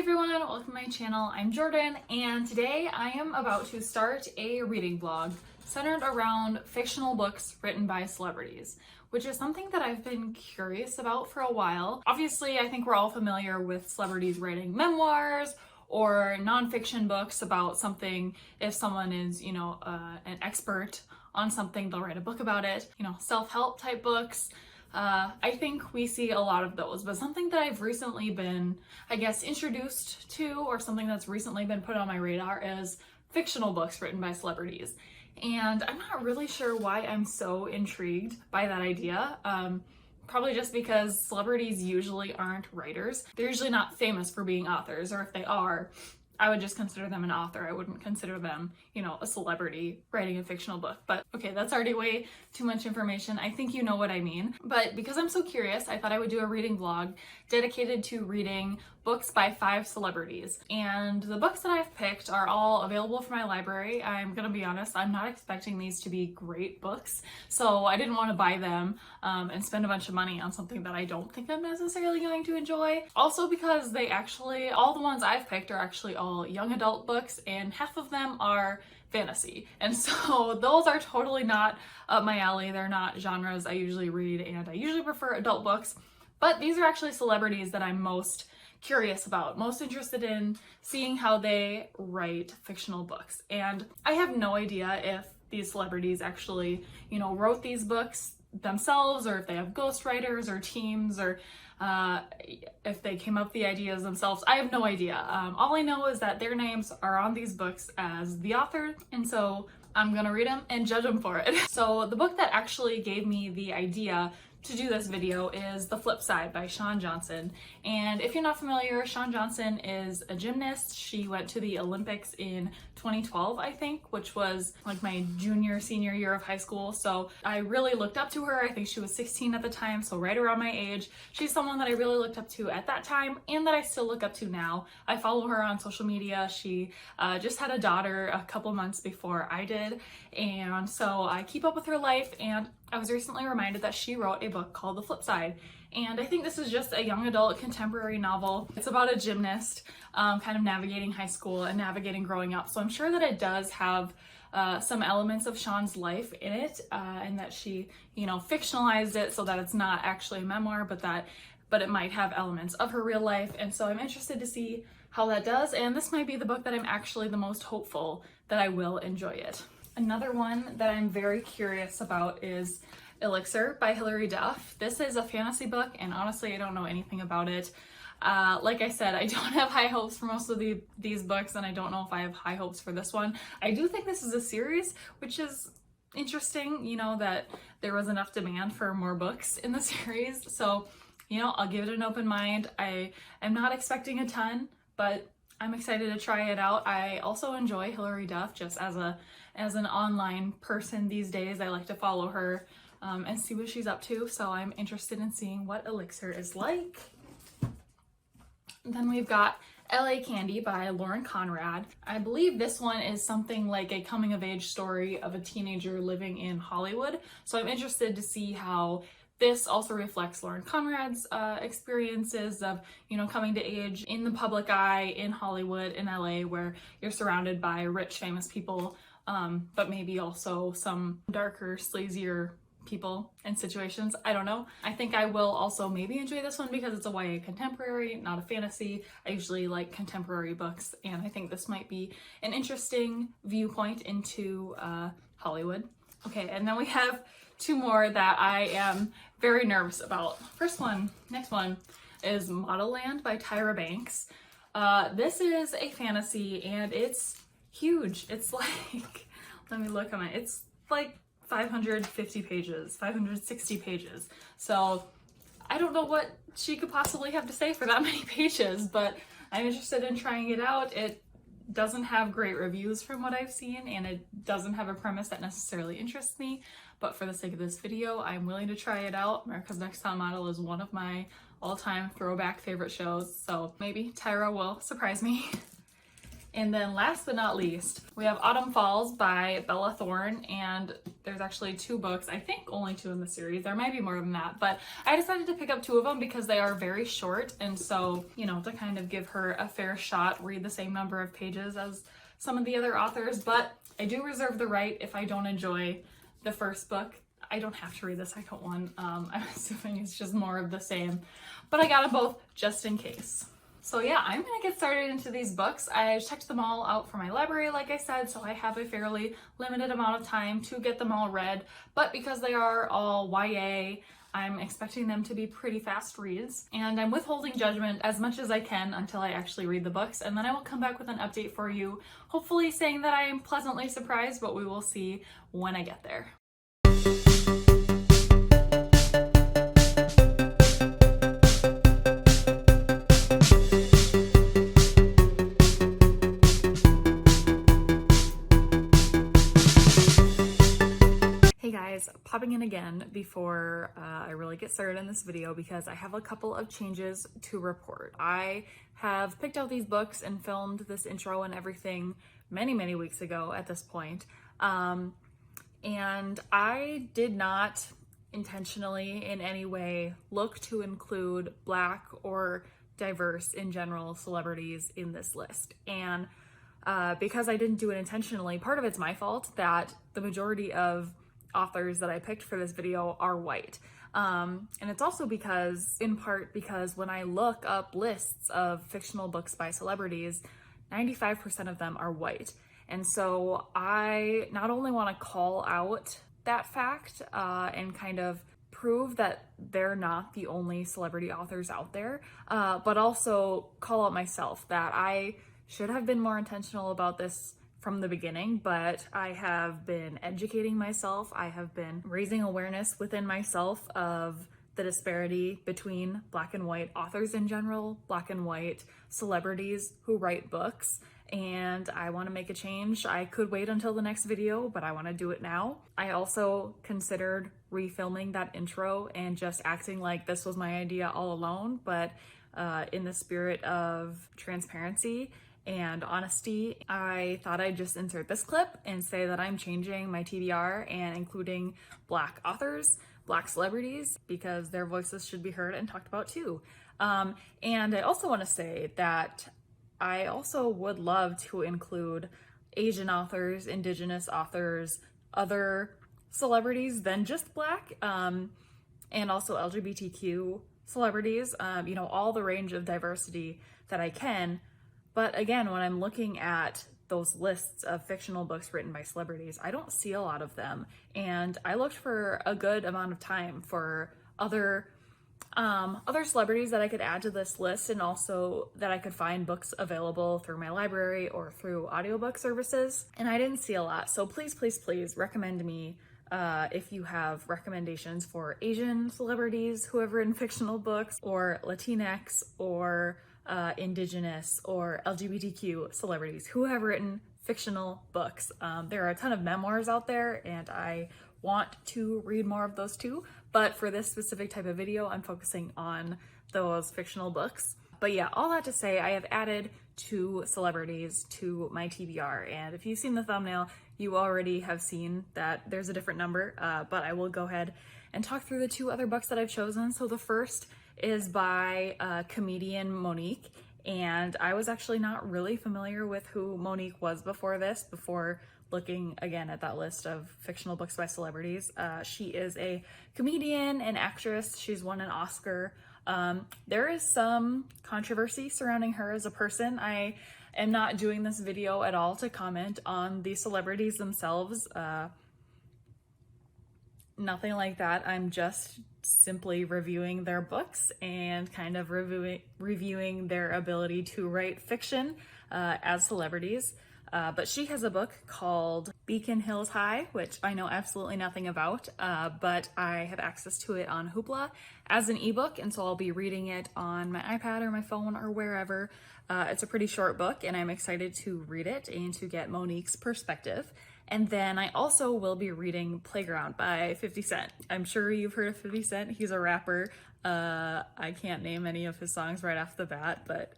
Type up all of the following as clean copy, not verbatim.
everyone, welcome to my channel. I'm Jordan, and today I am about to start a reading vlog centered around fictional books written by celebrities, which is something that I've been curious about for a while. Obviously, I think we're all familiar with celebrities writing memoirs or nonfiction books about something. If someone is, an expert on something, they'll write a book about it, self-help type books. I think we see a lot of those, but something that I've recently been, introduced to, or something that's recently been put on my radar is fictional books written by celebrities. And I'm not really sure why I'm so intrigued by that idea. Probably just because celebrities usually aren't writers. They're usually not famous for being authors, or if they are, I would just consider them an author. I wouldn't consider them, a celebrity writing a fictional book. But okay, that's already way too much information. I think you know what I mean. But because I'm so curious, I thought I would do a reading vlog dedicated to reading books by 5 celebrities. And the books that I've picked are all available from my library. I'm gonna be honest, I'm not expecting these to be great books. So I didn't want to buy them and spend a bunch of money on something that I don't think I'm necessarily going to enjoy. Also because all the ones I've picked are actually all young adult books, and half of them are fantasy. And so those are totally not up my alley. They're not genres I usually read, and I usually prefer adult books. But these are actually celebrities that I'm most curious about, most interested in seeing how they write fictional books. And I have no idea if these celebrities actually, wrote these books themselves, or if they have ghostwriters or teams, or if they came up with the ideas themselves. I have no idea. All I know is that their names are on these books as the author, and so I'm gonna read them and judge them for it. So the book that actually gave me the idea to do this video is The Flip Side by Shawn Johnson. And if you're not familiar, Shawn Johnson is a gymnast. She went to the Olympics in 2012, I think, which was like my senior year of high school. So I really looked up to her. I think she was 16 at the time, so right around my age. She's someone that I really looked up to at that time and that I still look up to now. I follow her on social media. She just had a daughter a couple months before I did. And so I keep up with her life, and I was recently reminded that she wrote a book called The Flip Side. And I think this is just a young adult contemporary novel. It's about a gymnast kind of navigating high school and navigating growing up. So I'm sure that it does have some elements of Shawn's life in it, and that she, fictionalized it so that it's not actually a memoir, but it might have elements of her real life. And so I'm interested to see how that does. And this might be the book that I'm actually the most hopeful that I will enjoy it. Another one that I'm very curious about is Elixir by Hilary Duff. This is a fantasy book, and honestly, I don't know anything about it. Like I said, I don't have high hopes for most of these books, and I don't know if I have high hopes for this one. I do think this is a series, which is interesting, that there was enough demand for more books in the series. So, I'll give it an open mind. I am not expecting a ton, but I'm excited to try it out. I also enjoy Hilary Duff just as an online person these days. I like to follow her and see what she's up to, so I'm interested in seeing what Elixir is like. Then we've got LA Candy by Lauren Conrad. I believe this one is something like a coming-of-age story of a teenager living in Hollywood, so I'm interested to see how this also reflects Lauren Conrad's experiences of, coming to age in the public eye in Hollywood, in LA, where you're surrounded by rich, famous people, but maybe also some darker, sleazier people and situations. I don't know. I think I will also maybe enjoy this one because it's a YA contemporary, not a fantasy. I usually like contemporary books, and I think this might be an interesting viewpoint into Hollywood. Okay, and then we have 2 more that I am very nervous about. Next one is Model Land by Tyra Banks. This is a fantasy, and it's huge. It's like, let me look on it. It's like 550 pages, 560 pages. So I don't know what she could possibly have to say for that many pages, but I'm interested in trying it out. It doesn't have great reviews from what I've seen, and it doesn't have a premise that necessarily interests me, but for the sake of this video, I'm willing to try it out. America's Next Top Model is one of my all-time throwback favorite shows, so maybe Tyra will surprise me. And then last but not least, we have Autumn Falls by Bella Thorne, and there's actually 2 books, I think only 2 in the series. There might be more than that, but I decided to pick up 2 of them because they are very short, and so, you know, to kind of give her a fair shot, read the same number of pages as some of the other authors, but I do reserve the right if I don't enjoy the first book. I don't have to read the second one. I'm assuming it's just more of the same, but I got them both just in case. So yeah, I'm gonna get started into these books. I checked them all out for my library, like I said, so I have a fairly limited amount of time to get them all read, but because they are all YA, I'm expecting them to be pretty fast reads, and I'm withholding judgment as much as I can until I actually read the books, and then I will come back with an update for you, hopefully saying that I am pleasantly surprised, but we will see when I get there. Popping in again before I really get started in this video because I have a couple of changes to report. I have picked out these books and filmed this intro and everything many weeks ago at this point. And I did not intentionally in any way look to include Black or diverse in general celebrities in this list. And because I didn't do it intentionally, part of it's my fault that the majority of authors that I picked for this video are white. And it's also because, in part because when I look up lists of fictional books by celebrities, 95% of them are white. And so I not only want to call out that fact and kind of prove that they're not the only celebrity authors out there, but also call out myself that I should have been more intentional about this from the beginning, but I have been educating myself. I have been raising awareness within myself of the disparity between Black and white authors in general, Black and white celebrities who write books, and I want to make a change. I could wait until the next video, but I want to do it now. I also considered refilming that intro and just acting like this was my idea all alone, but in the spirit of transparency and honesty, I thought I'd just insert this clip and say that I'm changing my TBR and including Black authors, Black celebrities, because their voices should be heard and talked about too. And I also want to say that I also would love to include Asian authors, Indigenous authors, other celebrities than just Black, and also LGBTQ celebrities, you know, all the range of diversity that I can. But again, when I'm looking at those lists of fictional books written by celebrities, I don't see a lot of them. And I looked for a good amount of time for other celebrities that I could add to this list, and also that I could find books available through my library or through audiobook services. And I didn't see a lot. So please recommend me if you have recommendations for Asian celebrities who have written fictional books, or Latinx, or Indigenous or LGBTQ celebrities who have written fictional books. There are a ton of memoirs out there, and I want to read more of those too, but for this specific type of video, I'm focusing on those fictional books. But yeah, all that to say, I have added 2 celebrities to my TBR, and if you've seen the thumbnail, you already have seen that there's a different number, but I will go ahead and talk through the 2 other books that I've chosen. So the first is by comedian Monique, and I was actually not really familiar with who Monique was before looking again at that list of fictional books by celebrities. She is a comedian and actress. She's won an Oscar. There is some controversy surrounding her as a person. I am not doing this video at all to comment on the celebrities themselves. Nothing like that. I'm just simply reviewing their books and kind of reviewing their ability to write fiction as celebrities. But she has a book called Beacon Hills High, which I know absolutely nothing about, but I have access to it on Hoopla as an ebook, and so I'll be reading it on my iPad or my phone or wherever. It's a pretty short book, and I'm excited to read it and to get Monique's perspective. And then I also will be reading Playground by 50 Cent. I'm sure you've heard of 50 Cent. He's a rapper. I can't name any of his songs right off the bat, but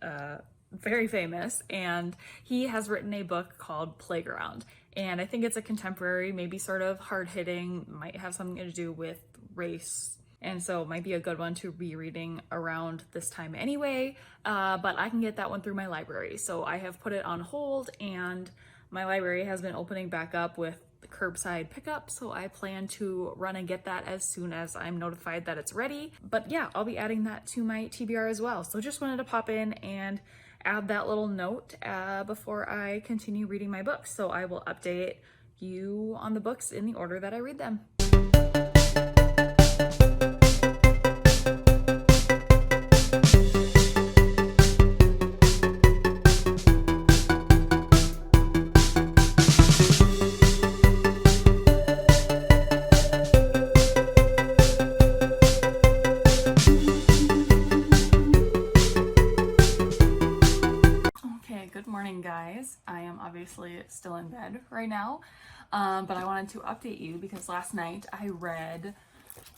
very famous, and he has written a book called Playground. And I think it's a contemporary, maybe sort of hard-hitting, might have something to do with race, and so it might be a good one to be reading around this time anyway, but I can get that one through my library. So I have put it on hold, and my library has been opening back up with curbside pickup, so I plan to run and get that as soon as I'm notified that it's ready. But yeah, I'll be adding that to my TBR as well. So just wanted to pop in and add that little note before I continue reading my books. So I will update you on the books in the order that I read them. Good morning, guys. I am obviously still in bed right now, but I wanted to update you because last night I read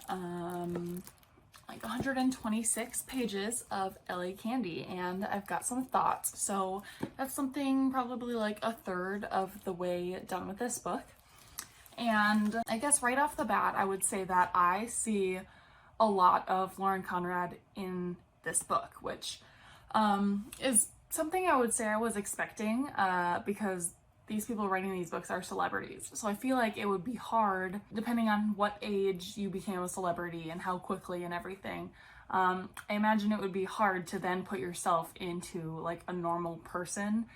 like 126 pages of LA Candy, and I've got some thoughts. So that's something probably like a third of the way done with this book. And I guess right off the bat, I would say that I see a lot of Lauren Conrad in this book, which is something I would say I was expecting because these people writing these books are celebrities. So I feel like it would be hard, depending on what age you became a celebrity and how quickly and everything. I imagine it would be hard to then put yourself into like a normal person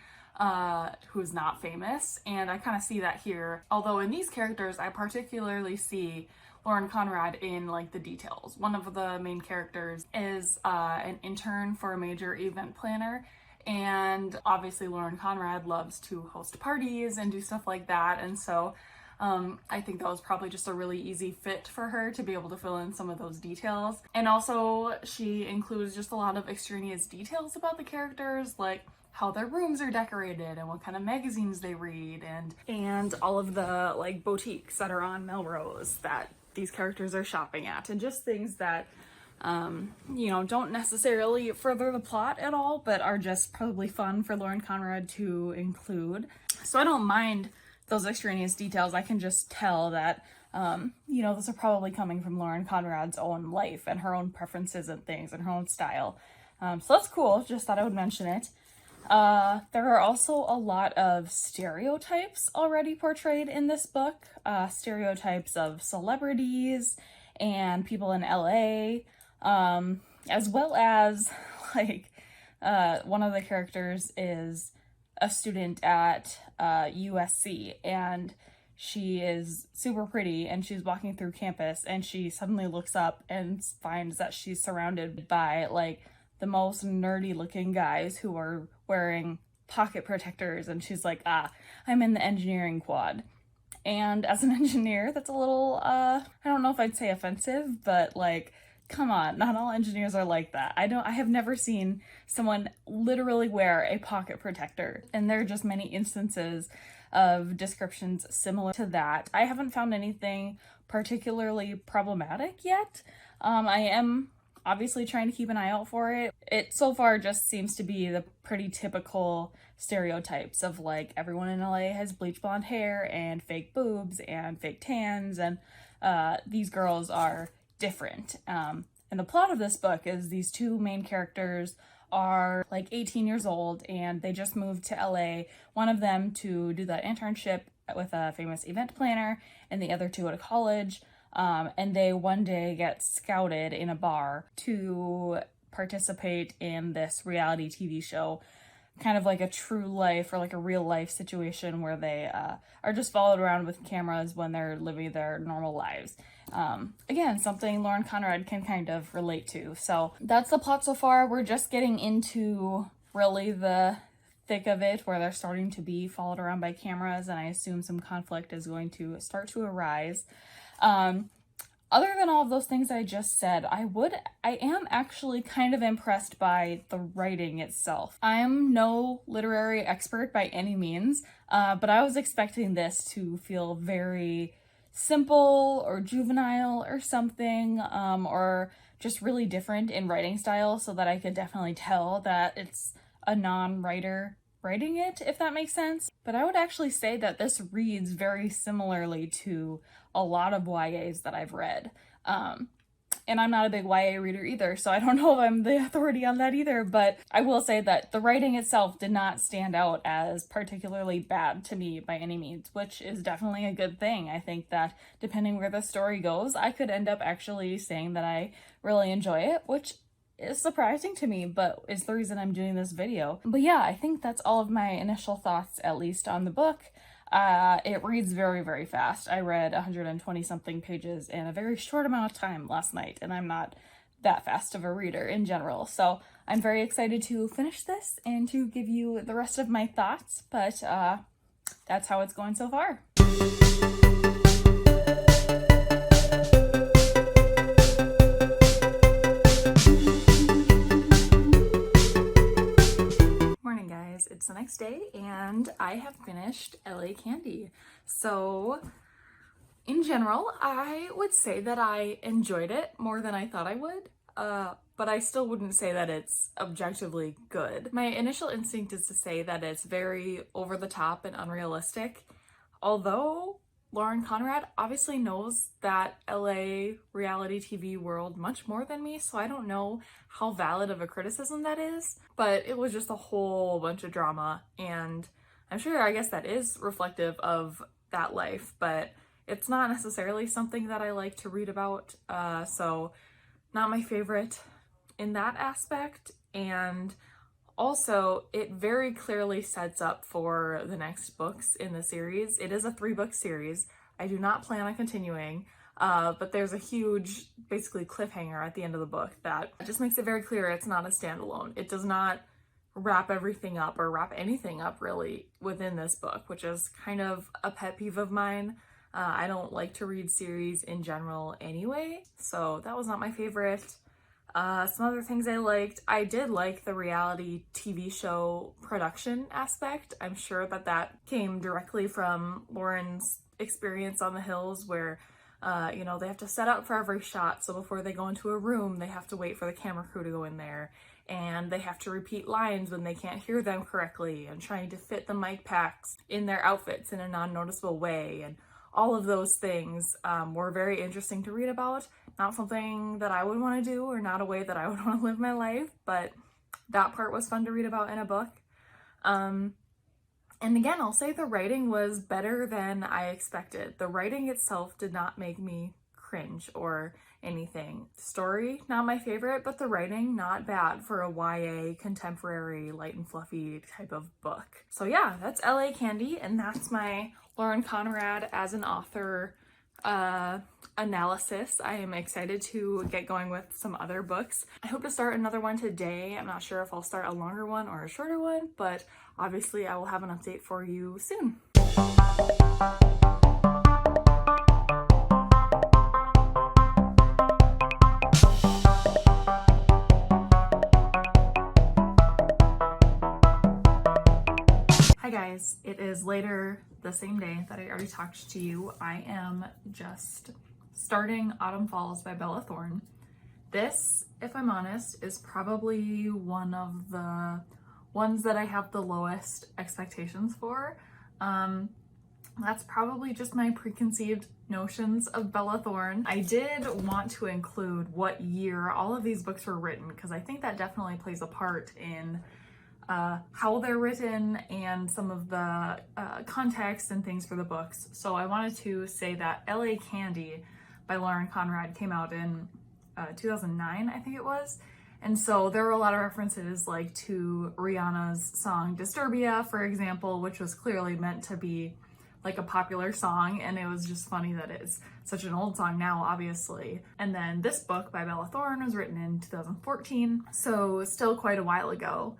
who's not famous. And I kind of see that here. Although in these characters, I particularly see Lauren Conrad in like the details. One of the main characters is an intern for a major event planner. And obviously Lauren Conrad loves to host parties and do stuff like that. And so I think that was probably just a really easy fit for her to be able to fill in some of those details. And also she includes just a lot of extraneous details about the characters, like how their rooms are decorated and what kind of magazines they read, and all of the like boutiques that are on Melrose that these characters are shopping at, and just things that you know, don't necessarily further the plot at all, but are just probably fun for Lauren Conrad to include. So I don't mind those extraneous details. I can just tell that, you know, those are probably coming from Lauren Conrad's own life and her own preferences and things and her own style. So that's cool. Just thought I would mention it. There are also a lot of stereotypes already portrayed in this book. Stereotypes of celebrities and people in LA. As well as like one of the characters is a student at USC, and she is super pretty, and she's walking through campus and she suddenly looks up and finds that she's surrounded by like the most nerdy looking guys who are wearing pocket protectors, and she's like, I'm in the engineering quad. And as an engineer, that's a little I don't know if I'd say offensive, but like, come on, not all engineers are like that. I have never seen someone literally wear a pocket protector, and there are just many instances of descriptions similar to that. I haven't found anything particularly problematic yet. I am obviously trying to keep an eye out for it. It so far just seems to be the pretty typical stereotypes of like everyone in LA has bleach blonde hair and fake boobs and fake tans, and these girls are different. And the plot of this book is these two main characters are like 18 years old, and they just moved to LA. One of them to do that internship with a famous event planner, and the other to go to college. And they one day get scouted in a bar to participate in this reality TV show, kind of like a true life or like a real life situation where they are just followed around with cameras when they're living their normal lives. Again, something Lauren Conrad can kind of relate to. So that's the plot so far. We're just getting into really the thick of it, where they're starting to be followed around by cameras, and I assume some conflict is going to start to arise. Other than all of those things I just said, I am actually kind of impressed by the writing itself. I am no literary expert by any means, but I was expecting this to feel very simple or juvenile or something, or just really different in writing style, so that I could definitely tell that it's a non-writer writing it, if that makes sense. But I would actually say that this reads very similarly to a lot of YAs that I've read. And I'm not a big YA reader either, so I don't know if I'm the authority on that either, but I will say that the writing itself did not stand out as particularly bad to me by any means, which is definitely a good thing. I think that depending where the story goes, I could end up actually saying that I really enjoy it, which is surprising to me, but is the reason I'm doing this video. But yeah, I think that's all of my initial thoughts, at least on the book. It reads very, very fast. I read 120 something pages in a very short amount of time last night, and I'm not that fast of a reader in general. So I'm very excited to finish this and to give you the rest of my thoughts, but that's how it's going so far. It's the next day and I have finished LA Candy. So in general, I would say that I enjoyed it more than I thought I would, but I still wouldn't say that it's objectively good. My initial instinct is to say that it's very over the top and unrealistic, although Lauren Conrad obviously knows that LA reality TV world much more than me, so I don't know how valid of a criticism that is, but it was just a whole bunch of drama, and I'm sure, I guess that is reflective of that life, but it's not necessarily something that I like to read about, so not my favorite in that aspect, and also, it very clearly sets up for the next books in the series. It is a 3-book series. I do not plan on continuing, but there's a huge, basically, cliffhanger at the end of the book that just makes it very clear it's not a standalone. It does not wrap everything up or wrap anything up, really, within this book, which is kind of a pet peeve of mine. I don't like to read series in general anyway, so that was not my favorite. Some other things I liked. I did like the reality TV show production aspect. I'm sure that that came directly from Lauren's experience on the Hills where, you know, they have to set up for every shot. So before they go into a room, they have to wait for the camera crew to go in there. And they have to repeat lines when they can't hear them correctly and trying to fit the mic packs in their outfits in a non-noticeable way. And all of those things were very interesting to read about. Not something that I would want to do or not a way that I would want to live my life, but that part was fun to read about in a book. And again, I'll say the writing was better than I expected. The writing itself did not make me cringe or anything. Story, not my favorite, but the writing, not bad for a YA contemporary light and fluffy type of book. So yeah, that's LA Candy, and that's my Lauren Conrad as an author analysis. I am excited to get going with some other books. I hope to start another one today. I'm not sure if I'll start a longer one or a shorter one, but obviously I will have an update for you soon. Hi guys, it is later the same day that I already talked to you. I am just starting Autumn Falls by Bella Thorne. This, if I'm honest, is probably one of the ones that I have the lowest expectations for. That's probably just my preconceived notions of Bella Thorne. I did want to include what year all of these books were written because I think that definitely plays a part in how they're written and some of the context and things for the books. So I wanted to say that LA Candy by Lauren Conrad came out in 2009, I think it was. And so there were a lot of references like to Rihanna's song Disturbia, for example, which was clearly meant to be like a popular song. And it was just funny that it's such an old song now, obviously. And then this book by Bella Thorne was written in 2014, so still quite a while ago.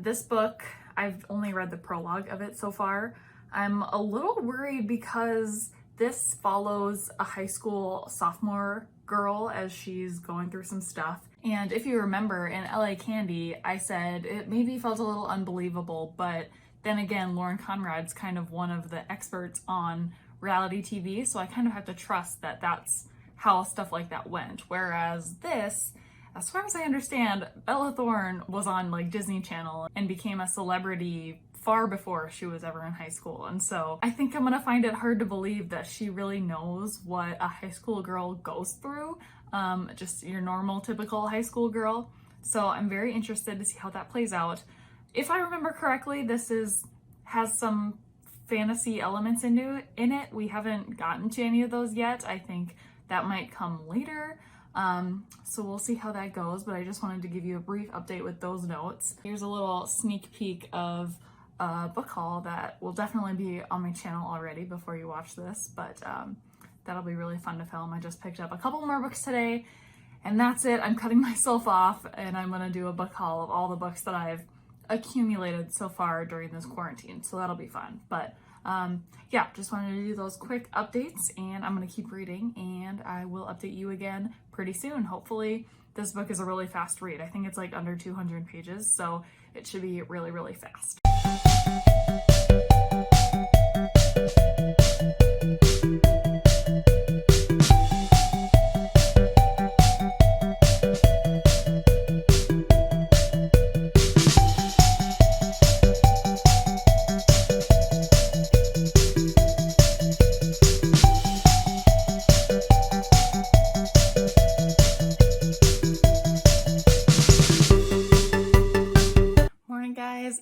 This book, I've only read the prologue of it so far. I'm a little worried because this follows a high school sophomore girl as she's going through some stuff. And if you remember in LA Candy, I said it maybe felt a little unbelievable, but then again, Lauren Conrad's kind of one of the experts on reality TV, so I kind of have to trust that that's how stuff like that went. Whereas this, as far as I understand, Bella Thorne was on like Disney Channel and became a celebrity far before she was ever in high school. And so I think I'm gonna find it hard to believe that she really knows what a high school girl goes through, just your normal, typical high school girl. So I'm very interested to see how that plays out. If I remember correctly, has some fantasy elements in it. We haven't gotten to any of those yet. I think that might come later. So we'll see how that goes, but I just wanted to give you a brief update with those notes. Here's a little sneak peek of a book haul that will definitely be on my channel already before you watch this, but that'll be really fun to film. I just picked up a couple more books today, and that's it. I'm cutting myself off, and I'm gonna do a book haul of all the books that I've accumulated so far during this quarantine, so that'll be fun. But yeah, just wanted to do those quick updates, and I'm gonna keep reading, and I will update you again pretty soon. Hopefully this book is a really fast read. I think it's like under 200 pages, so it should be really, really fast.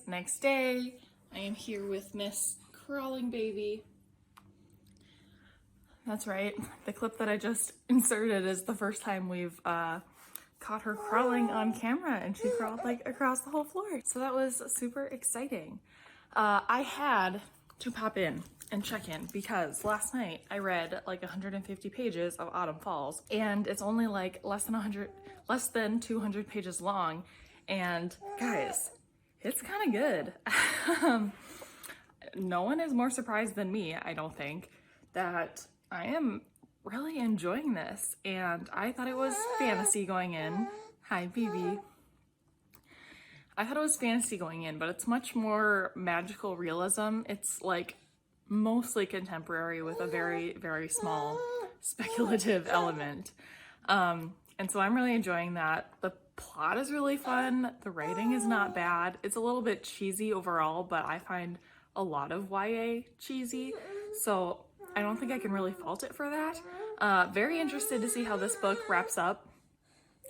Next day, I am here with Miss Crawling Baby. That's right, the clip that I just inserted is the first time we've caught her crawling on camera, and she crawled like across the whole floor. So that was super exciting. I had to pop in and check in because last night I read like 150 pages of Autumn Falls, and it's only like less than 200 pages long, and guys, it's kind of good. No one is more surprised than me, I don't think, that I am really enjoying this. And I thought it was fantasy going in. Hi, BB. I thought it was fantasy going in, but it's much more magical realism. It's like mostly contemporary with a very, very small speculative element. And so I'm really enjoying that. The plot is really fun. The writing is not bad. It's a little bit cheesy overall, but I find a lot of YA cheesy, so I don't think I can really fault it for that. Very interested to see how this book wraps up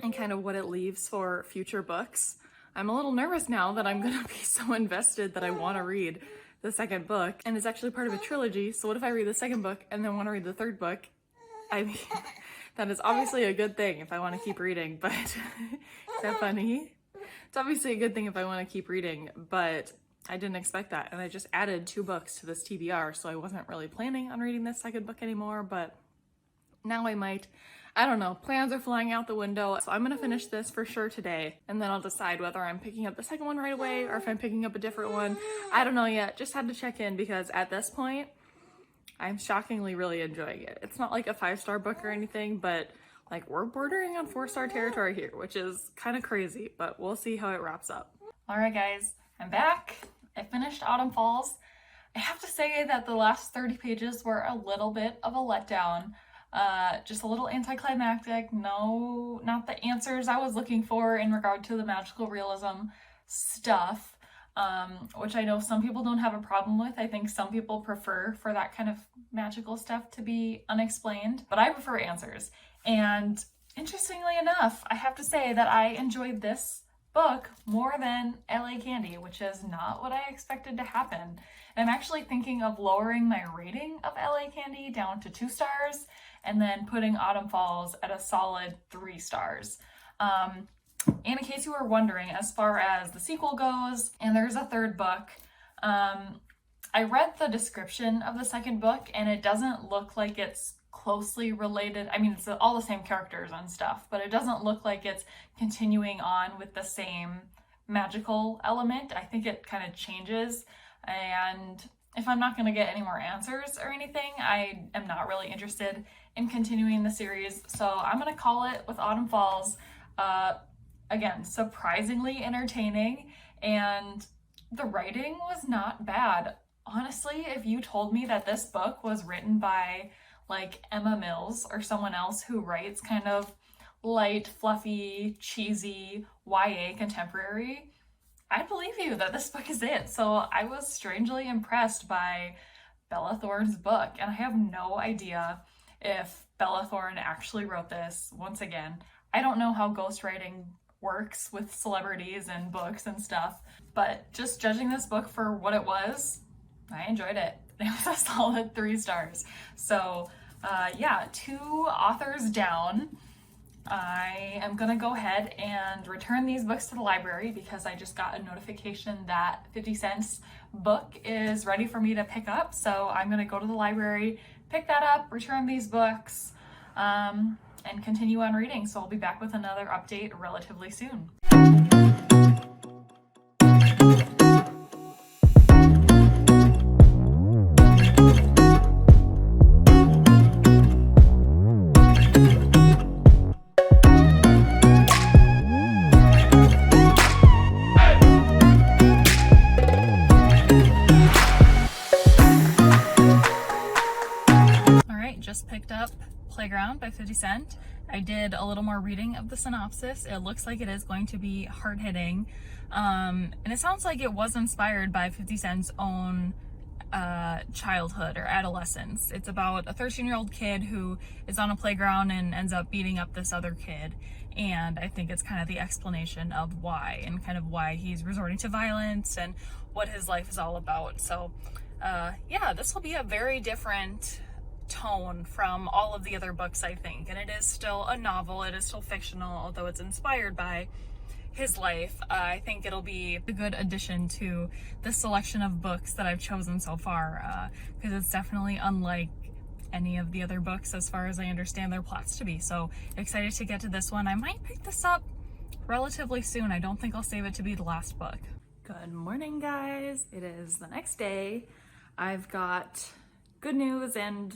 and kind of what it leaves for future books. I'm a little nervous now that I'm gonna be so invested that I want to read the second book, and it's actually part of a trilogy, so what if I read the second book and then want to read the third book? I mean, that is obviously a good thing if I want to keep reading, but is that funny? It's obviously a good thing if I want to keep reading, but I didn't expect that. And I just added 2 books to this TBR, so I wasn't really planning on reading this second book anymore, but now I might. I don't know, plans are flying out the window, so I'm gonna finish this for sure today, and then I'll decide whether I'm picking up the second one right away or if I'm picking up a different one. I don't know yet, just had to check in because at this point, I'm shockingly really enjoying it. It's not like a 5-star book or anything, but like we're bordering on 4-star territory here, which is kind of crazy, but we'll see how it wraps up. All right, guys, I'm back. I finished Autumn Falls. I have to say that the last 30 pages were a little bit of a letdown. Just a little anticlimactic. No, not the answers I was looking for in regard to the magical realism stuff. Which I know some people don't have a problem with. I think some people prefer for that kind of magical stuff to be unexplained, but I prefer answers. And interestingly enough, I have to say that I enjoyed this book more than LA Candy, which is not what I expected to happen. And I'm actually thinking of lowering my rating of LA Candy down to 2 stars and then putting Autumn Falls at a solid 3 stars. And in case you were wondering, as far as the sequel goes, and there's a third book, I read the description of the second book and it doesn't look like it's closely related. I mean, it's all the same characters and stuff, but it doesn't look like it's continuing on with the same magical element. I think it kind of changes, and if I'm not going to get any more answers or anything, I am not really interested in continuing the series, so I'm going to call it with Autumn Falls. Again, surprisingly entertaining, and the writing was not bad. Honestly, if you told me that this book was written by like Emma Mills or someone else who writes kind of light, fluffy, cheesy YA contemporary, I'd believe you that this book is it. So I was strangely impressed by Bella Thorne's book, and I have no idea if Bella Thorne actually wrote this. Once again, I don't know how ghostwriting works with celebrities and books and stuff, but just judging this book for what it was, I enjoyed it. It was a solid 3 stars. So yeah, 2 authors down. I am gonna go ahead and return these books to the library because I just got a notification that 50 Cent's book is ready for me to pick up. So I'm gonna go to the library, pick that up, return these books, and continue on reading. So I'll be back with another update relatively soon. Just picked up Playground by 50 Cent. I did a little more reading of the synopsis. It looks like it is going to be hard-hitting, and it sounds like it was inspired by 50 Cent's own childhood or adolescence. It's about a 13-year-old kid who is on a playground and ends up beating up this other kid, and I think it's kind of the explanation of why, and kind of why he's resorting to violence and what his life is all about. So yeah, this will be a very different tone from all of the other books, I think, and it is still a novel, it is still fictional, although it's inspired by his life. I think it'll be a good addition to the selection of books that I've chosen so far, because it's definitely unlike any of the other books as far as I understand their plots to be. So excited to get to this one. I might pick this up relatively soon. I don't think I'll save it to be the last book. Good morning, guys. It is the next day. I've got good news and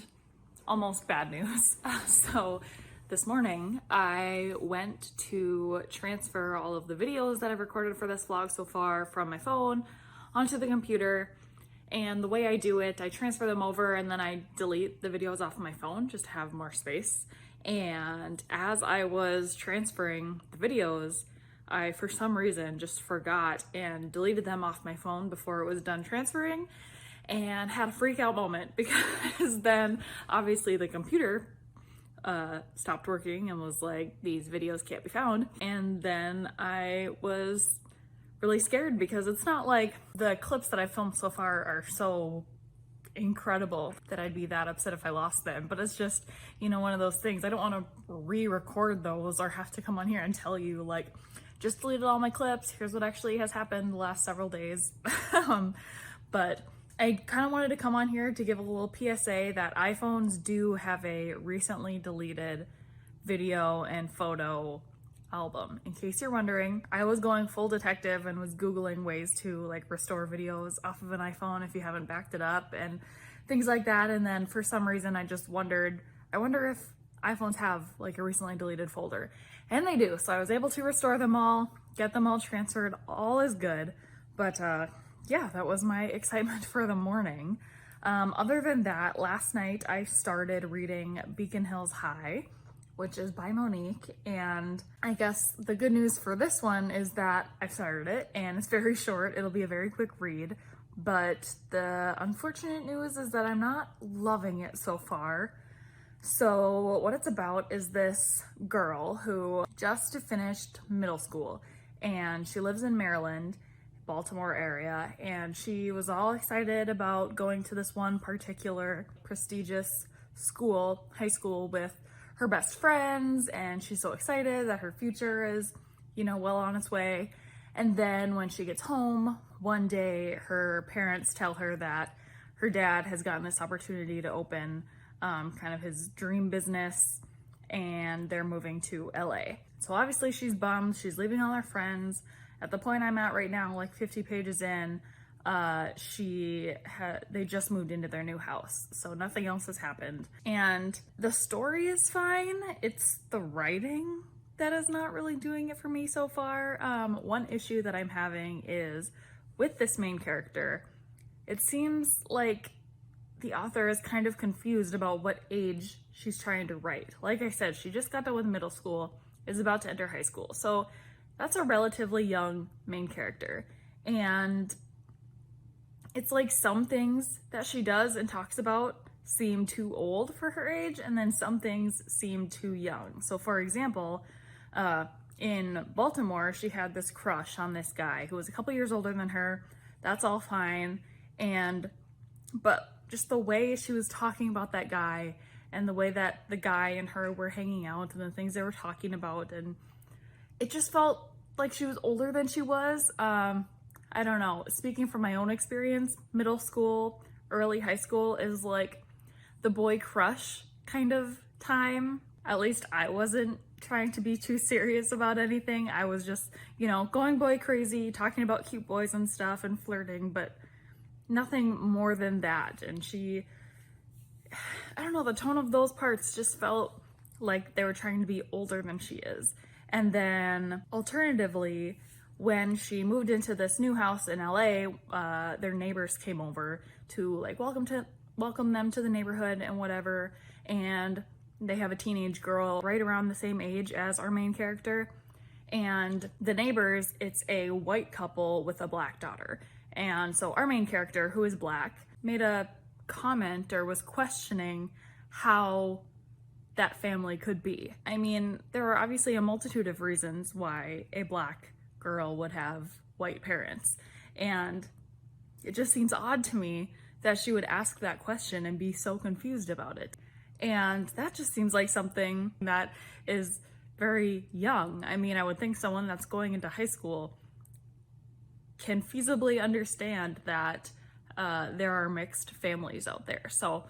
almost bad news. So this morning I went to transfer all of the videos that I've recorded for this vlog so far from my phone onto the computer, and the way I do it, I transfer them over and then I delete the videos off of my phone just to have more space. And as I was transferring the videos, I for some reason just forgot and deleted them off my phone before it was done transferring, and had a freak out moment because then obviously the computer stopped working and was like, these videos can't be found. And then I was really scared because it's not like the clips that I filmed so far are so incredible that I'd be that upset if I lost them, but it's just, you know, one of those things. I don't want to re-record those or have to come on here and tell you like, just deleted all my clips, here's what actually has happened the last several days. But I kind of wanted to come on here to give a little PSA that iPhones do have a recently deleted video and photo album. In case you're wondering, I was going full detective and was Googling ways to like restore videos off of an iPhone if you haven't backed it up and things like that. And then for some reason, I just wondered, I wonder if iPhones have like a recently deleted folder, and they do. So I was able to restore them all, get them all transferred, all is good. But yeah, that was my excitement for the morning. Other than that, last night I started reading Beacon Hills High, which is by Monique, and I guess the good news for this one is that I've started it and it's very short. It'll be a very quick read, but the unfortunate news is that I'm not loving it so far. So what it's about is this girl who just finished middle school and she lives in Maryland, Baltimore area, and she was all excited about going to this one particular prestigious school, high school, with her best friends, and she's so excited that her future is, you know, well on its way. And then when she gets home, one day her parents tell her that her dad has gotten this opportunity to open kind of his dream business, and they're moving to LA. So obviously she's bummed, she's leaving all her friends. At the point I'm at right now, like 50 pages in, they just moved into their new house, so nothing else has happened. And the story is fine. It's the writing that is not really doing it for me so far. One issue that I'm having is with this main character. It seems like the author is kind of confused about what age she's trying to write. Like I said, she just got done with middle school is about to enter high school. So that's a relatively young main character. And it's like some things that she does and talks about seem too old for her age, and then some things seem too young. So for example, in Baltimore, she had this crush on this guy who was a couple years older than her. That's all fine. But just the way she was talking about that guy and the way that the guy and her were hanging out and the things they were talking about, and it just felt like she was older than she was. I don't know. Speaking from my own experience, middle school, early high school is like the boy crush kind of time. At least I wasn't trying to be too serious about anything. I was just, going boy crazy, talking about cute boys and stuff and flirting, but nothing more than that. And I don't know, the tone of those parts just felt like they were trying to be older than she is. And then alternatively, when she moved into this new house in LA, their neighbors came over to like welcome them to the neighborhood and whatever. And they have a teenage girl right around the same age as our main character. And the neighbors, it's a white couple with a black daughter. And so our main character, who is black, made a comment or was questioning how that family could be. I mean, there are obviously a multitude of reasons why a black girl would have white parents. And it just seems odd to me that she would ask that question and be so confused about it. And that just seems like something that is very young. I mean, I would think someone that's going into high school can feasibly understand that there are mixed families out there. So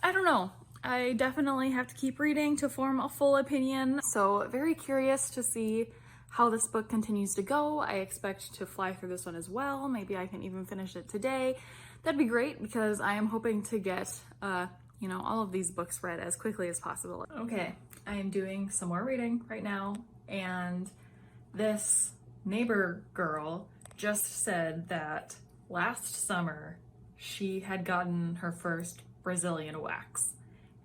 I don't know. I definitely have to keep reading to form a full opinion. So very curious to see how this book continues to go. I expect to fly through this one as well. Maybe I can even finish it today. That'd be great because I am hoping to get, all of these books read as quickly as possible. Okay, I am doing some more reading right now, and this neighbor girl just said that last summer she had gotten her first Brazilian wax.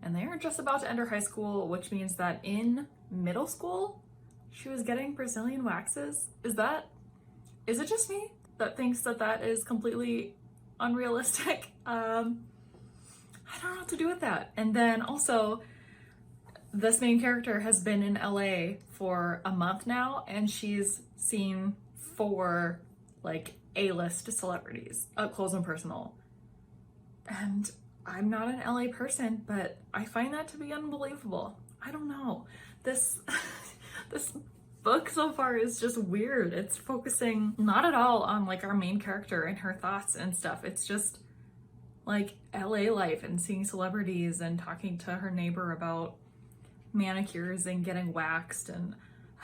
And they are just about to enter high school, which means that in middle school, she was getting Brazilian waxes. Is it just me that thinks that that is completely unrealistic? I don't know what to do with that. And then also, this main character has been in LA for a month now, and she's seen 4 like A-list celebrities, up close and personal. And I'm not an LA person, but I find that to be unbelievable. I don't know. This book so far is just weird. It's focusing not at all on like our main character and her thoughts and stuff. It's just like LA life and seeing celebrities and talking to her neighbor about manicures and getting waxed, and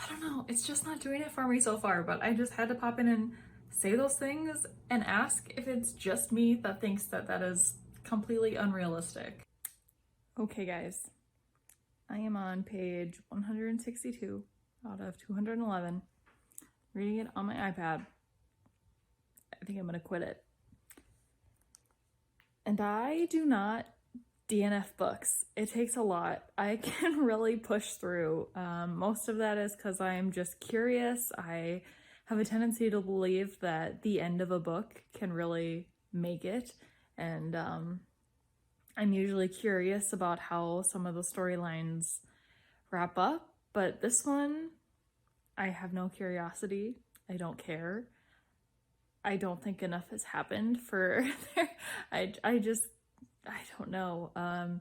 I don't know, it's just not doing it for me so far. But I just had to pop in and say those things and ask if it's just me that thinks that that is completely unrealistic. Okay guys, I am on page 162 out of 211, reading it on my iPad. I think I'm gonna quit it. And I do not DNF books. It takes a lot. I can really push through. Most of that is because I'm just curious. I have a tendency to believe that the end of a book can really make it. And I'm usually curious about how some of the storylines wrap up. But this one, I have no curiosity. I don't care. I don't think enough has happened for I don't know. I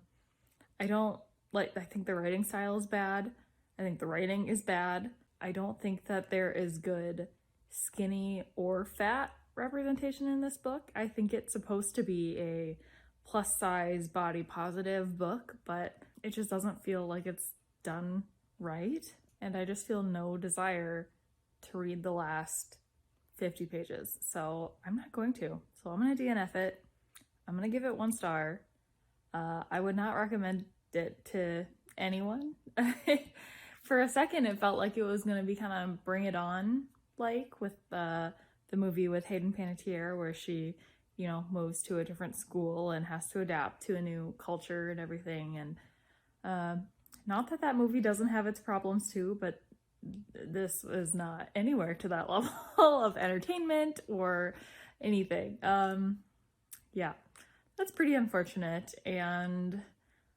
think the writing style is bad. I think the writing is bad. I don't think that there is good skinny or fat representation in this book. I think it's supposed to be a plus size body positive book, but it just doesn't feel like it's done right. And I just feel no desire to read the last 50 pages. So I'm not going to. So I'm going to DNF it. I'm going to give it 1 star. I would not recommend it to anyone. For a second, it felt like it was going to be kind of Bring It On, like with the movie with Hayden Panettiere, where she, moves to a different school and has to adapt to a new culture and everything. And Not that that movie doesn't have its problems too, but this is not anywhere to that level of entertainment or anything. Yeah, that's pretty unfortunate, and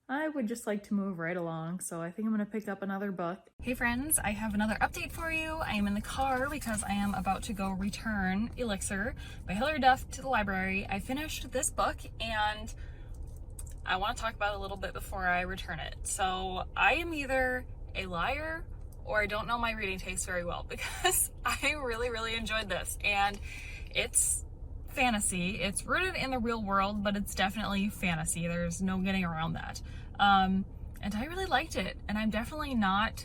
I would just like to move right along, so I think I'm gonna pick up another book. Hey friends, I have another update for you. I am in the car because I am about to go return Elixir by Hilary Duff to the library. I finished this book and I want to talk about it a little bit before I return it. So I am either a liar or I don't know my reading taste very well, because I really enjoyed this, and it's fantasy. It's rooted in the real world, but it's definitely fantasy. There's no getting around that. And I really liked it, and I'm definitely not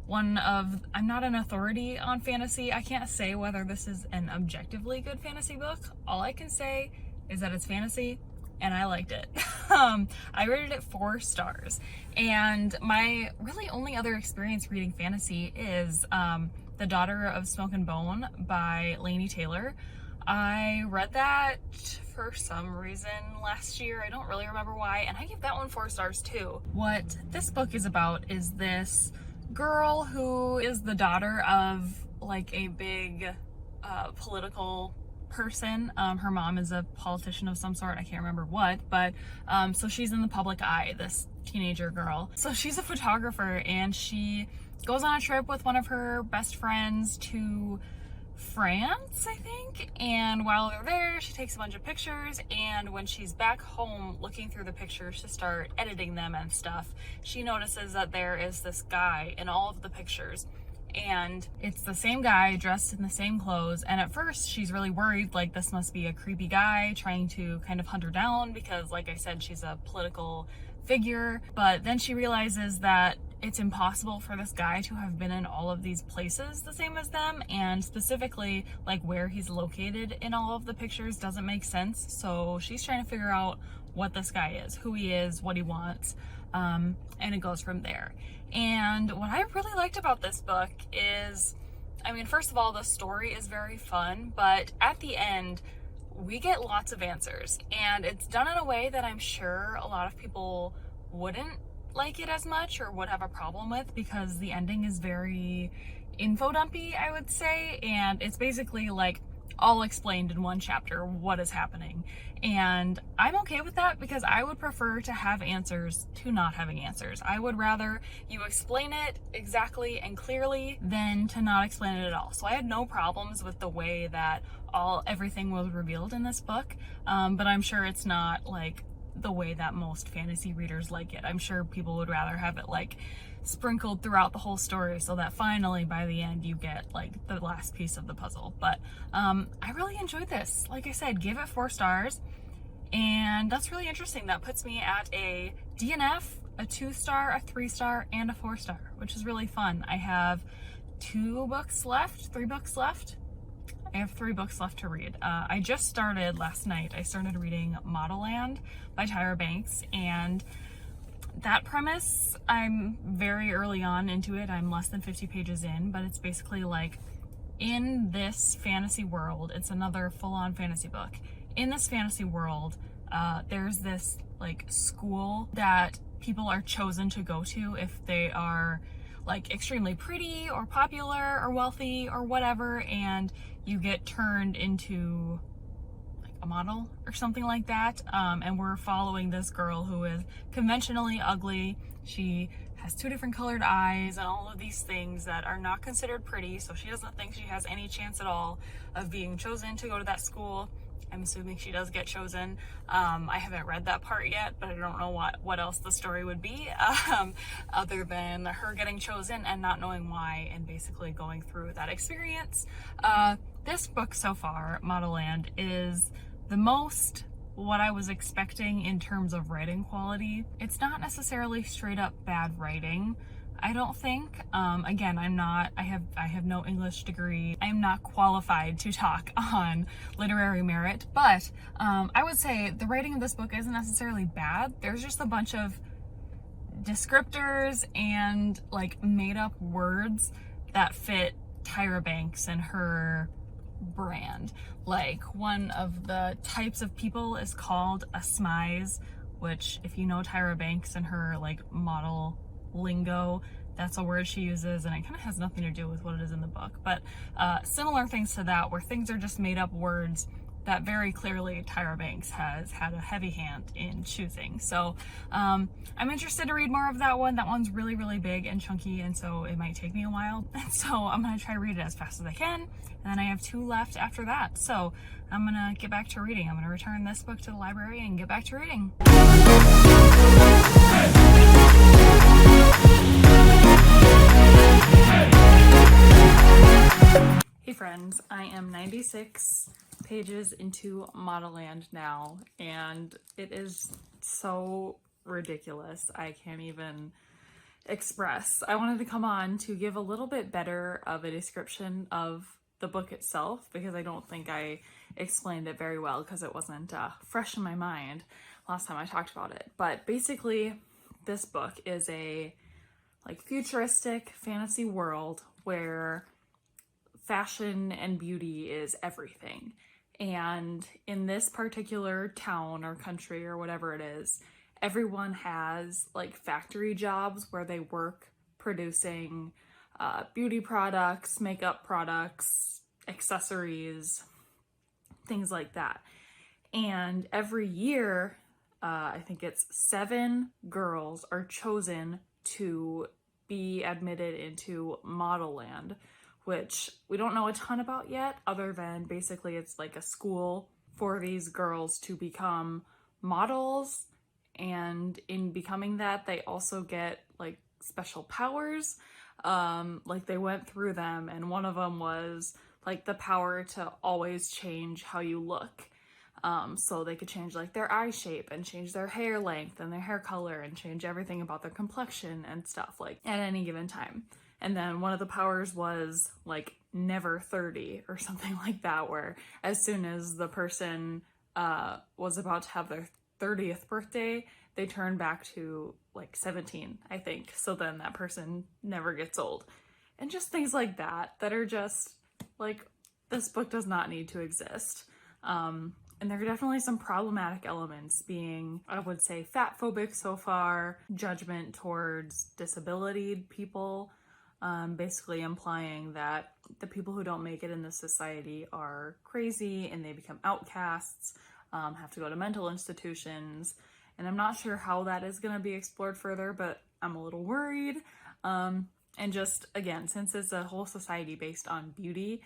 I'm not an authority on fantasy. I can't say whether this is an objectively good fantasy book. All I can say is that it's fantasy, and I liked it. I rated it 4 stars. And my really only other experience reading fantasy is The Daughter of Smoke and Bone by Laini Taylor. I read that for some reason last year. I don't really remember why, and I gave that one 4 stars too. What this book is about is this girl who is the daughter of like a big political person. Her mom is a politician of some sort, I can't remember what, but so she's in the public eye, this teenager girl. So she's a photographer, and she goes on a trip with one of her best friends to France, I think, and while they're there, she takes a bunch of pictures, and when she's back home looking through the pictures to start editing them and stuff, she notices that there is this guy in all of the pictures, and it's the same guy dressed in the same clothes. And at first she's really worried, like this must be a creepy guy trying to kind of hunt her down, because like I said, she's a political figure. But then she realizes that it's impossible for this guy to have been in all of these places the same as them, and specifically like where he's located in all of the pictures doesn't make sense. So she's trying to figure out what this guy is, who he is, what he wants, and it goes from there. And what I really liked about this book is, I mean, first of all, the story is very fun, but at the end we get lots of answers, and it's done in a way that I'm sure a lot of people wouldn't like it as much or would have a problem with, because the ending is very info dumpy, I would say, and it's basically like all explained in one chapter what is happening. And I'm okay with that, because I would prefer to have answers to not having answers. I would rather you explain it exactly and clearly than to not explain it at all. So I had no problems with the way that everything was revealed in this book, but I'm sure it's not like the way that most fantasy readers like it. I'm sure people would rather have it like sprinkled throughout the whole story, so that finally by the end you get like the last piece of the puzzle. But I really enjoyed this. Like I said, give it 4 stars, and that's really interesting. That puts me at a DNF, a 2 star, a 3 star, and a 4 star, which is really fun. I have 3 books left. I have 3 books left to read. I just started last night. I started reading Model Land by Tyra Banks, and that premise, I'm very early on into it. I'm less than 50 pages in, but it's basically like, in this fantasy world, it's another full-on fantasy book. In this fantasy world, there's this like school that people are chosen to go to if they are like extremely pretty or popular or wealthy or whatever, and you get turned into like a model or something like that. And we're following this girl who is conventionally ugly. She has 2 different colored eyes and all of these things that are not considered pretty, so she doesn't think she has any chance at all of being chosen to go to that school. I'm assuming she does get chosen. I haven't read that part yet, but I don't know what else the story would be, other than her getting chosen and not knowing why, and basically going through that experience. This book so far, Model Land, is the most what I was expecting in terms of writing quality. It's not necessarily straight up bad writing, I don't think. Again, I have no English degree. I'm not qualified to talk on literary merit, but I would say the writing of this book isn't necessarily bad. There's just a bunch of descriptors and like made up words that fit Tyra Banks and her brand. Like, one of the types of people is called a smize, which, if you know Tyra Banks and her like model lingo. That's a word she uses, and it kind of has nothing to do with what it is in the book. But similar things to that, where things are just made up words that very clearly Tyra Banks has had a heavy hand in choosing. So I'm interested to read more of that one. That one's really, really big and chunky, and so it might take me a while. So I'm gonna try to read it as fast as I can, and then I have 2 left after that. So I'm gonna get back to reading. I'm gonna return this book to the library and get back to reading. Hey friends, I am 96 pages into Model Land now, and it is so ridiculous. I can't even express. I wanted to come on to give a little bit better of a description of the book itself, because I don't think I explained it very well because it wasn't fresh in my mind last time I talked about it. But basically, this book is a futuristic fantasy world where fashion and beauty is everything. And in this particular town or country or whatever it is, everyone has factory jobs where they work producing beauty products, makeup products, accessories, things like that. And every year, I think it's 7 girls are chosen to be admitted into Model Land, which we don't know a ton about yet, other than basically it's like a school for these girls to become models. And in becoming that, they also get special powers. They went through them, and one of them was the power to always change how you look. So they could change their eye shape and change their hair length and their hair color and change everything about their complexion and stuff at any given time. And then one of the powers was never 30 or something like that, where as soon as the person was about to have their 30th birthday, they turn back to 17, I think. So then that person never gets old. And just things like that are just this book does not need to exist. And there are definitely some problematic elements, being, I would say, fat phobic so far, judgment towards disability people, basically implying that the people who don't make it in this society are crazy and they become outcasts, have to go to mental institutions. And I'm not sure how that is going to be explored further, but I'm a little worried. And just, again, since it's a whole society based on beauty,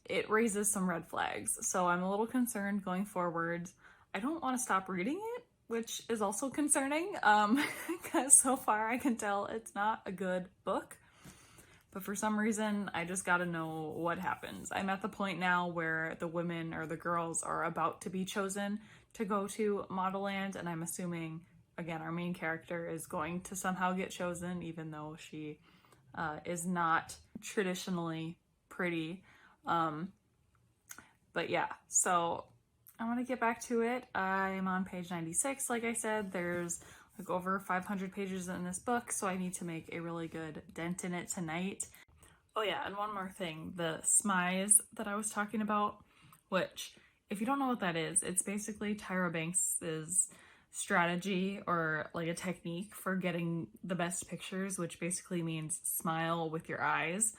it raises some red flags. So I'm a little concerned going forward. I don't want to stop reading it, which is also concerning, because so far I can tell it's not a good book. But for some reason, I just gotta know what happens. I'm at the point now where the women or the girls are about to be chosen to go to Model Land, and I'm assuming, again, our main character is going to somehow get chosen, even though she is not traditionally pretty. But yeah, so I want to get back to it. I'm on page 96. Like I said, there's over 500 pages in this book, so I need to make a really good dent in it tonight. Oh yeah, and one more thing, the smize that I was talking about, which, if you don't know what that is, it's basically Tyra Banks's strategy or a technique for getting the best pictures, which basically means smile with your eyes,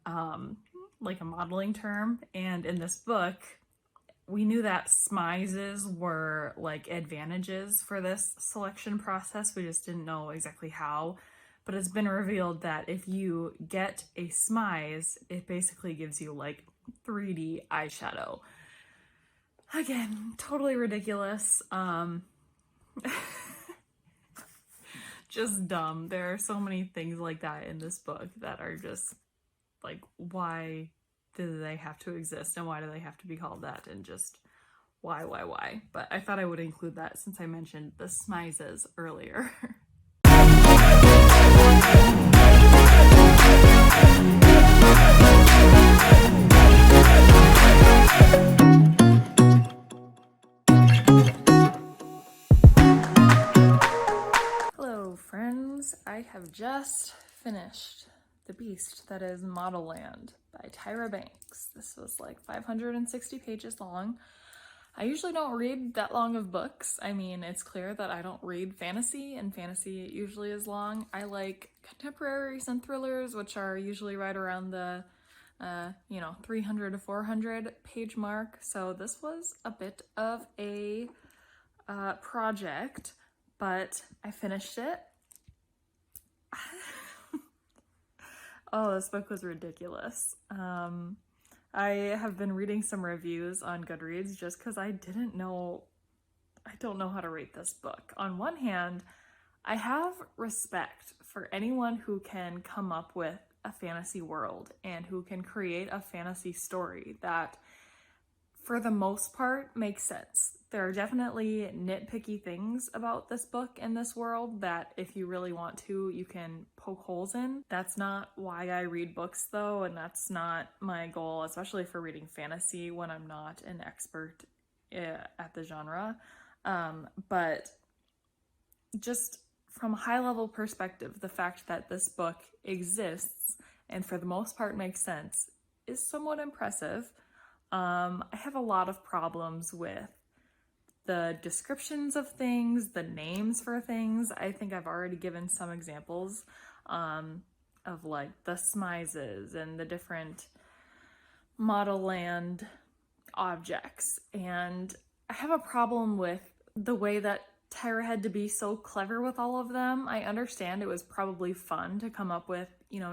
a modeling term. And in this book, we knew that smizes were advantages for this selection process. We just didn't know exactly how, but it's been revealed that if you get a smize, it basically gives you 3D eyeshadow. Again, totally ridiculous. Just dumb. There are so many things like that in this book that are just why do they have to exist, and why do they have to be called that, and just why? But I thought I would include that since I mentioned the smizes earlier. Hello friends, I have just finished The Beast That Is Model Land by Tyra Banks. This was 560 pages long. I usually don't read that long of books. I mean, it's clear that I don't read fantasy, and fantasy usually is long. I like contemporaries and thrillers, which are usually right around the 300 to 400 page mark. So this was a bit of a project, but I finished it. Oh, this book was ridiculous. I have been reading some reviews on Goodreads just because I don't know how to rate this book. On one hand, I have respect for anyone who can come up with a fantasy world and who can create a fantasy story that, for the most part, makes sense. There are definitely nitpicky things about this book and this world that, if you really want to, you can poke holes in. That's not why I read books, though, and that's not my goal, especially for reading fantasy when I'm not an expert at the genre. But just from a high-level perspective, the fact that this book exists and for the most part makes sense is somewhat impressive. I have a lot of problems with the descriptions of things, the names for things. I think I've already given some examples of like the smizes and the different model land objects. And I have a problem with the way that Tyra had to be so clever with all of them. I understand it was probably fun to come up with,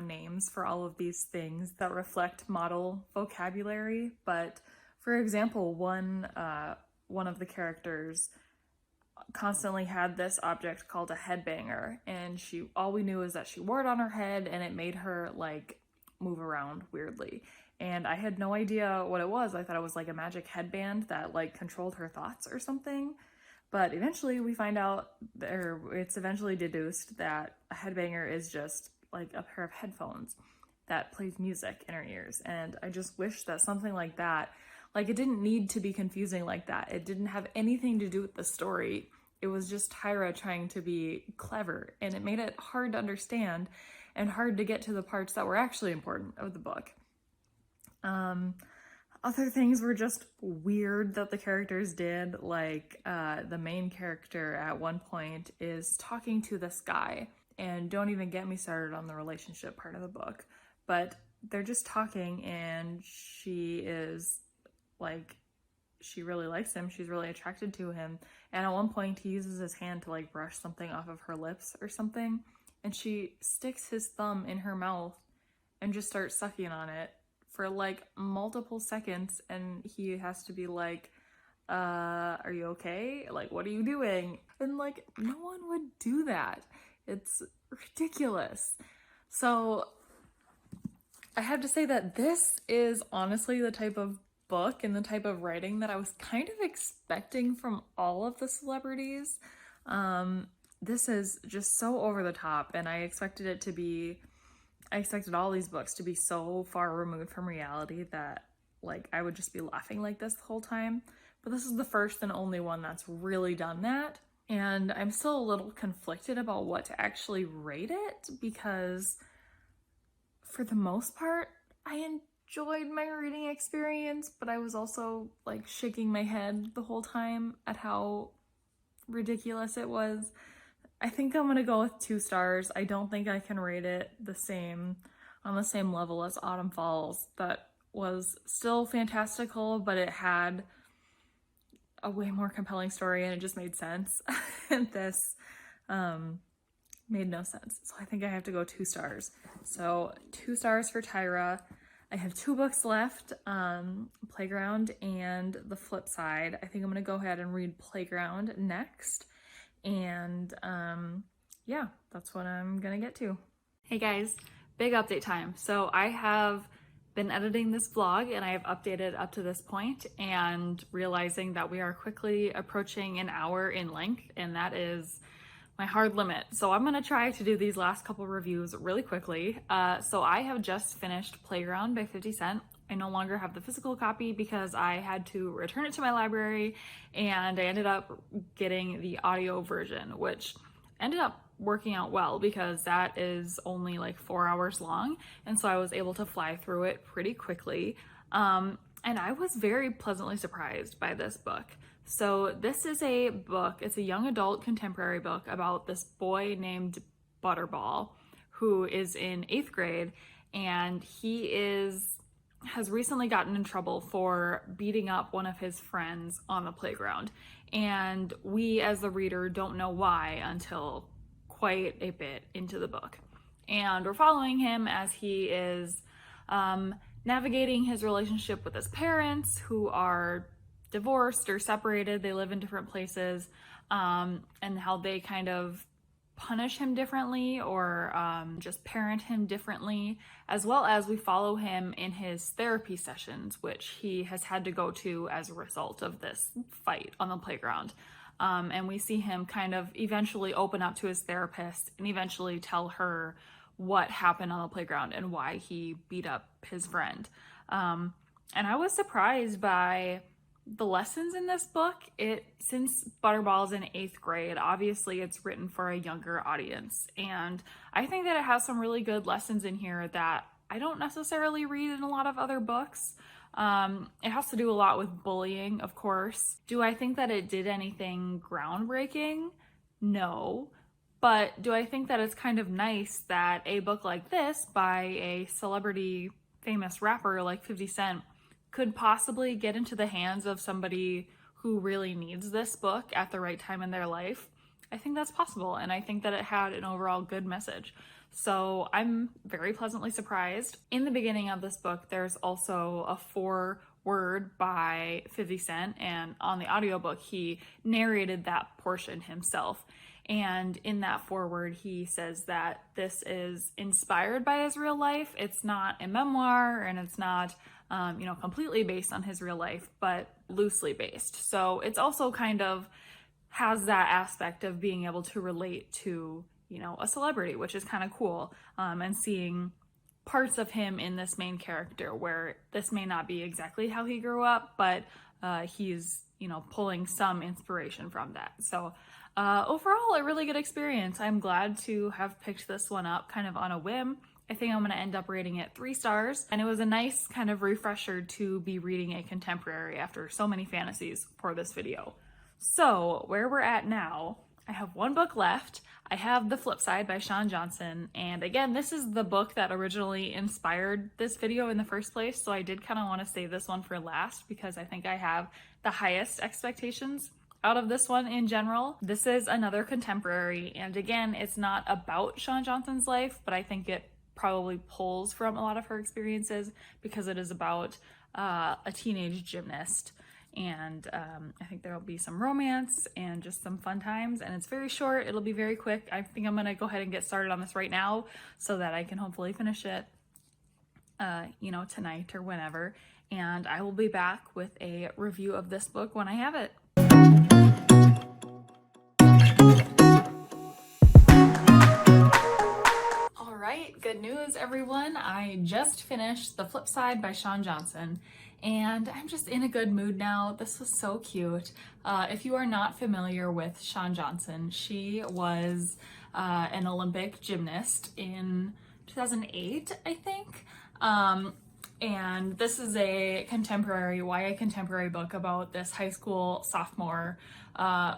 names for all of these things that reflect model vocabulary. But for example, one of the characters constantly had this object called a headbanger, and all we knew is that she wore it on her head and it made her like move around weirdly. And I had no idea what it was. I thought it was like a magic headband that like controlled her thoughts or something. But eventually we find out, or it's eventually deduced, that a headbanger is just like a pair of headphones that plays music in her ears. And I just wish that something like that, like, it didn't need to be confusing like that. It didn't have anything to do with the story. It was just Tyra trying to be clever, and it made it hard to understand and hard to get to the parts that were actually important of the book. Other things were just weird that the characters did, like the main character at one point is talking to this guy, and don't even get me started on the relationship part of the book, but they're just talking, and she is like, she really likes him, she's really attracted to him, and at one point he uses his hand to like brush something off of her lips or something, and she sticks his thumb in her mouth and just starts sucking on it for like multiple seconds, and he has to be like, are you okay? Like, what are you doing? And like, no one would do that. It's ridiculous. So I have to say that this is honestly the type of book and the type of writing that I was kind of expecting from all of the celebrities. This is just so over the top, and I expected all these books to be so far removed from reality that like I would just be laughing like this the whole time. But this is the first and only one that's really done that. And I'm still a little conflicted about what to actually rate it, because for the most part, I enjoyed my reading experience, but I was also like shaking my head the whole time at how ridiculous it was. I think I'm gonna go with 2 stars. I don't think I can rate it on the same level as Autumn Falls. That was still fantastical, but it had a way more compelling story and it just made sense. And this made no sense. So I think I have to go 2 stars. So 2 stars for Tyra. I have 2 books left, Playground and The Flip Side. I think I'm gonna go ahead and read Playground next. And yeah, that's what I'm gonna get to. Hey guys, big update time. So I have been editing this vlog and I have updated up to this point, and realizing that we are quickly approaching an hour in length, and that is my hard limit. So I'm gonna try to do these last couple reviews really quickly. So I have just finished Playground by 50 Cent. I no longer have the physical copy because I had to return it to my library, and I ended up getting the audio version, which ended up working out well because that is only like 4 hours long, and so I was able to fly through it pretty quickly. And I was very pleasantly surprised by this book. So this is a book, it's a young adult contemporary book about this boy named Butterball who is in 8th grade, and has recently gotten in trouble for beating up one of his friends on the playground. And we as the reader don't know why until quite a bit into the book. And we're following him as he is navigating his relationship with his parents, who are divorced or separated. They live in different places, and how they kind of punish him differently or just parent him differently, as well as we follow him in his therapy sessions, which he has had to go to as a result of this fight on the playground. And we see him kind of eventually open up to his therapist and eventually tell her what happened on the playground and why he beat up his friend. And I was surprised by the lessons in this book. Since Butterball's in 8th grade, obviously it's written for a younger audience, and I think that it has some really good lessons in here that I don't necessarily read in a lot of other books. It has to do a lot with bullying, of course. Do I think that it did anything groundbreaking? No. But do I think that it's kind of nice that a book like this by a celebrity famous rapper like 50 Cent could possibly get into the hands of somebody who really needs this book at the right time in their life? I think that's possible, and I think that it had an overall good message. So I'm very pleasantly surprised. In the beginning of this book, there's also a foreword by 50 Cent, and on the audiobook, he narrated that portion himself. And in that foreword, he says that this is inspired by his real life. It's not a memoir, and it's not completely based on his real life, but loosely based. So it's also kind of has that aspect of being able to relate to, a celebrity, which is kind of cool. And seeing parts of him in this main character where this may not be exactly how he grew up, but he's, pulling some inspiration from that. So overall, a really good experience. I'm glad to have picked this one up kind of on a whim. I think I'm going to end up rating it 3 stars, and it was a nice kind of refresher to be reading a contemporary after so many fantasies for this video. So where we're at now, I have 1 book left. I have The Flip Side by Shawn Johnson, and again, this is the book that originally inspired this video in the first place, so I did kind of want to save this one for last because I think I have the highest expectations out of this one in general. This is another contemporary, and again, it's not about Shawn Johnson's life, but I think it probably pulls from a lot of her experiences because it is about a teenage gymnast, and I think there will be some romance and just some fun times, and it's very short. It'll be very quick. I think I'm gonna go ahead and get started on this right now so that I can hopefully finish it tonight or whenever, and I will be back with a review of this book when I have it. Good news, everyone. I just finished The Flip Side by Shawn Johnson, and I'm just in a good mood now. This was so cute. If you are not familiar with Shawn Johnson, she was an Olympic gymnast in 2008, I think. And this is a YA contemporary book about this high school sophomore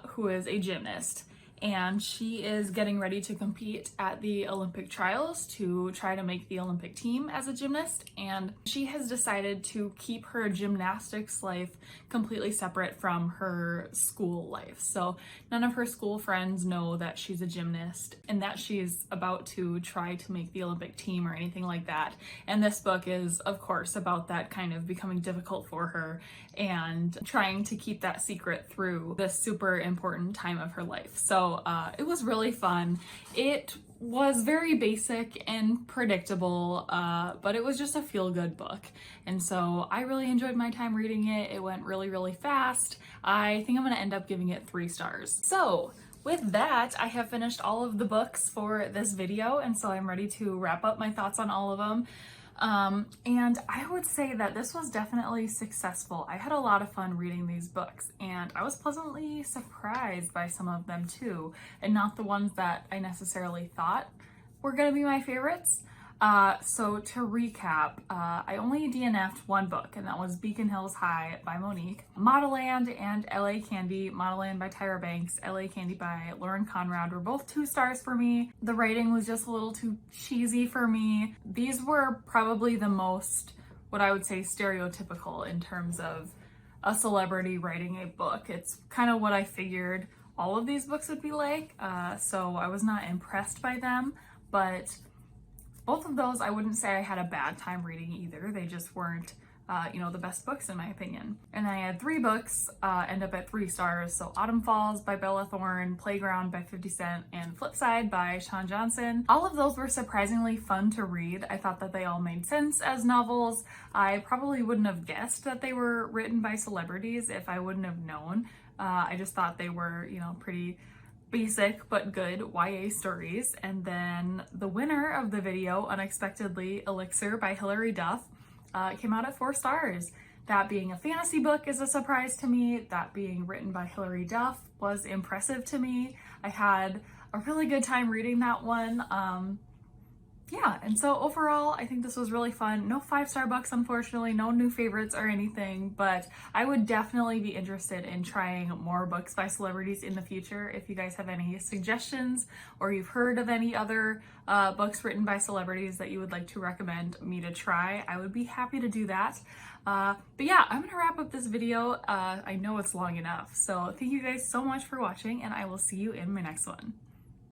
who is a gymnast. And she is getting ready to compete at the Olympic trials to try to make the Olympic team as a gymnast. And she has decided to keep her gymnastics life completely separate from her school life. So none of her school friends know that she's a gymnast and that she's about to try to make the Olympic team or anything like that. And this book is, of course, about that kind of becoming difficult for her and trying to keep that secret through this super important time of her life. So it was really fun. It was very basic and predictable, but it was just a feel-good book. And so I really enjoyed my time reading it. It went really, really fast. I think I'm gonna end up giving it 3 stars. So with that, I have finished all of the books for this video, and so I'm ready to wrap up my thoughts on all of them. And I would say that this was definitely successful. I had a lot of fun reading these books, and I was pleasantly surprised by some of them too, and not the ones that I necessarily thought were gonna be my favorites. So to recap, I only DNF'd one book, and that was Beacon Hills High by Monique. Modelland and LA Candy, Modelland by Tyra Banks, LA Candy by Lauren Conrad were both 2 stars for me. The writing was just a little too cheesy for me. These were probably the most, what I would say, stereotypical in terms of a celebrity writing a book. It's kind of what I figured all of these books would be like, so I was not impressed by them, but both of those, I wouldn't say I had a bad time reading either. They just weren't, the best books in my opinion. And I had 3 books end up at 3 stars. So Autumn Falls by Bella Thorne, Playground by 50 Cent, and Flipside by Sean Johnson. All of those were surprisingly fun to read. I thought that they all made sense as novels. I probably wouldn't have guessed that they were written by celebrities if I wouldn't have known. I just thought they were, pretty basic but good YA stories. And then the winner of the video, unexpectedly, Elixir by Hilary Duff, came out at 4 stars. That being a fantasy book is a surprise to me. That being written by Hilary Duff was impressive to me. I had a really good time reading that one. Yeah, and so overall, I think this was really fun. No 5-star books, unfortunately, no new favorites or anything, but I would definitely be interested in trying more books by celebrities in the future. If you guys have any suggestions or you've heard of any other books written by celebrities that you would like to recommend me to try, I would be happy to do that. But yeah, I'm gonna wrap up this video. I know it's long enough, so thank you guys so much for watching, and I will see you in my next one.